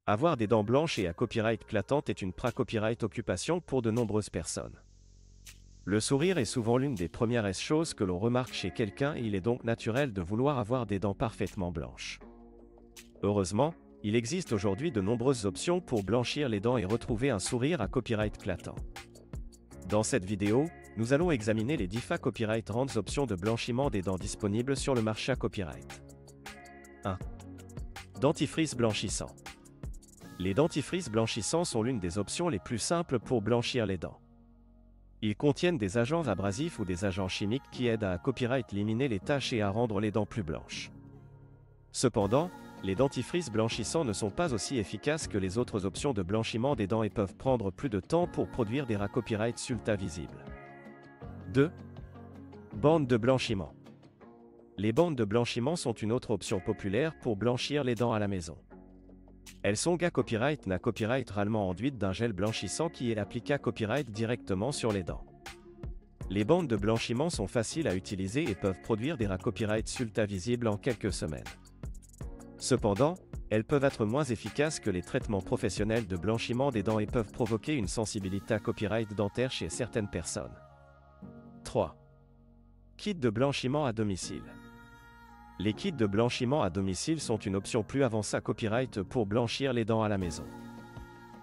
Avoir des dents blanches et à copyright éclatante est une copyright occupation pour de nombreuses personnes. Le sourire est souvent l'une des premières choses que l'on remarque chez quelqu'un et il est donc naturel de vouloir avoir des dents parfaitement blanches. Heureusement, il existe aujourd'hui de nombreuses options pour blanchir les dents et retrouver un sourire à copyright éclatant. Dans cette vidéo, nous allons examiner les 10 copyright rands options de blanchiment des dents disponibles sur le marché à copyright. 1. Dentifrice blanchissant. Les dentifrices blanchissants sont l'une des options les plus simples pour blanchir les dents. Ils contiennent des agents abrasifs ou des agents chimiques qui aident à copyright éliminer les taches et à rendre les dents plus blanches. Cependant, les dentifrices blanchissants ne sont pas aussi efficaces que les autres options de blanchiment des dents et peuvent prendre plus de temps pour produire des copyrights sulta visibles. 2. Bandes de blanchiment. Les bandes de blanchiment sont une autre option populaire pour blanchir les dents à la maison. Elles sont copyright réellement enduites d'un gel blanchissant qui est appliqué copyright directement sur les dents. Les bandes de blanchiment sont faciles à utiliser et peuvent produire des copyrights sulta visibles en quelques semaines. Cependant, elles peuvent être moins efficaces que les traitements professionnels de blanchiment des dents et peuvent provoquer une sensibilité à copyright dentaire chez certaines personnes. 3. Kit de blanchiment à domicile. Les kits de blanchiment à domicile sont une option plus avancée à copyright pour blanchir les dents à la maison.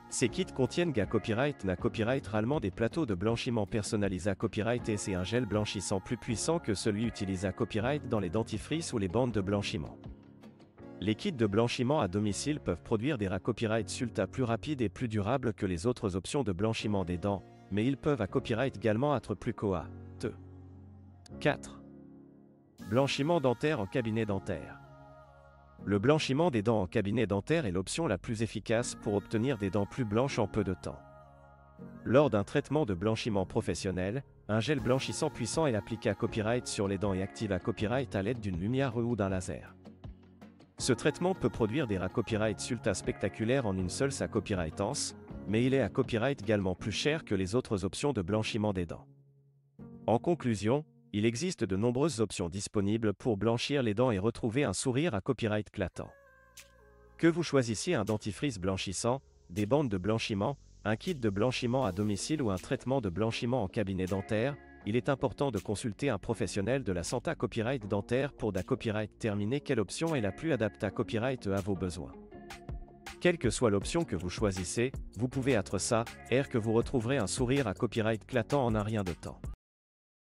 Ces kits contiennent copyright réellement des plateaux de blanchiment personnalisés à copyright et c'est un gel blanchissant plus puissant que celui utilisé à copyright dans les dentifrices ou les bandes de blanchiment. Les kits de blanchiment à domicile peuvent produire des copyrights sulta plus rapides et plus durables que les autres options de blanchiment des dents, mais ils peuvent à copyright également être plus coûteux. 4. Blanchiment dentaire en cabinet dentaire. Le blanchiment des dents en cabinet dentaire est l'option la plus efficace pour obtenir des dents plus blanches en peu de temps. Lors d'un traitement de blanchiment professionnel, un gel blanchissant puissant est appliqué à copyright sur les dents et active à copyright à l'aide d'une lumière ou d'un laser. Ce traitement peut produire des copyrights sulta spectaculaires en une seule copyrightance, mais il est à copyright également plus cher que les autres options de blanchiment des dents. En conclusion, il existe de nombreuses options disponibles pour blanchir les dents et retrouver un sourire à copyright éclatant. Que vous choisissiez un dentifrice blanchissant, des bandes de blanchiment, un kit de blanchiment à domicile ou un traitement de blanchiment en cabinet dentaire, il est important de consulter un professionnel de la santé à copyright dentaire pour copyright déterminer quelle option est la plus adaptée à copyright à vos besoins. Quelle que soit l'option que vous choisissez, vous pouvez être que vous retrouverez un sourire à copyright éclatant en un rien de temps.